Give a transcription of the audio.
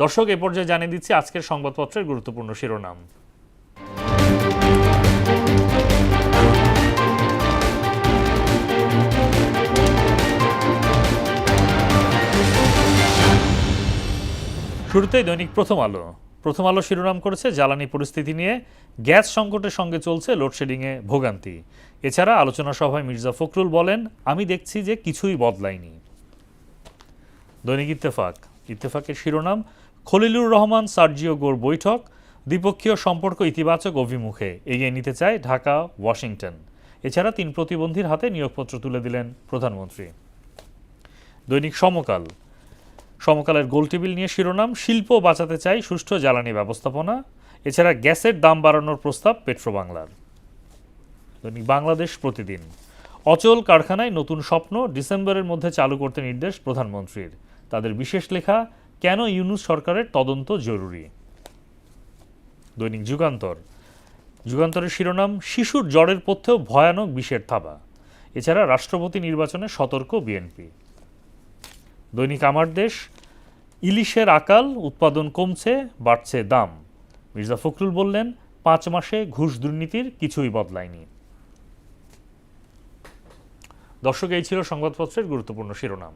দর্শক, এ পর্যায়ে জানিয়ে দিচ্ছি আজকের সংবাদপত্রের গুরুত্বপূর্ণ শিরোনাম। শুরুতেই দৈনিক প্রথম আলো। প্রথম আলো শিরোনাম করেছে জ্বালানি পরিস্থিতি নিয়ে, গ্যাস সংকটের সঙ্গে চলছে লোডশেডিংয়ে ভোগান্তি। এছাড়া আলোচনা সভায় মির্জা ফখরুল বলেন, আমি দেখছি যে কিছুই বদলায়নি। দৈনিক ইত্তেফাকের শিরোনাম, খলিলুর রহমান সার্জিও গোর বৈঠক, দ্বিপক্ষীয় সম্পর্ক ইতিবাচক অভিমুখে এগিয়ে নিতে চায় ঢাকা ওয়াশিংটন। এছাড়া 3 প্রতিবন্ধীর হাতে নিয়োগপত্র তুলে দিলেন প্রধানমন্ত্রী। দৈনিক সমকালের গোলটেবিল নিয়ে শিরোনাম, শিল্প বাঁচাতে চাই সুষ্ঠু জ্বালানি ব্যবস্থাপনা। এছাড়া গ্যাসের দাম বাড়ানোর প্রস্তাব পেট্রোবাংলার। দৈনিক বাংলাদেশ প্রতিদিন, অচল কারখানায় নতুন স্বপ্ন, ডিসেম্বরের মধ্যে চালু করতে নির্দেশ প্রধানমন্ত্রীর। তাদের বিশেষ লেখা, কেন ইউনূস সরকারের তদন্ত জরুরি। দৈনিক যুগান্তরের শিরোনাম, শিশুর জ্বরের পথ্যেও ভয়ানক বিষের থাবা। এছাড়া রাষ্ট্রপতি নির্বাচনে সতর্ক বিএনপি। দৈনিক আমার দেশ, ইলিশের আকাল, উৎপাদন কমছে, বাড়ছে দাম। মির্জা ফখরুল বললেন, 5 মাসে ঘুষ দুর্নীতির কিছুই বদলায়নি। দর্শক, এই ছিল সংবাদপত্রের গুরুত্বপূর্ণ শিরোনাম।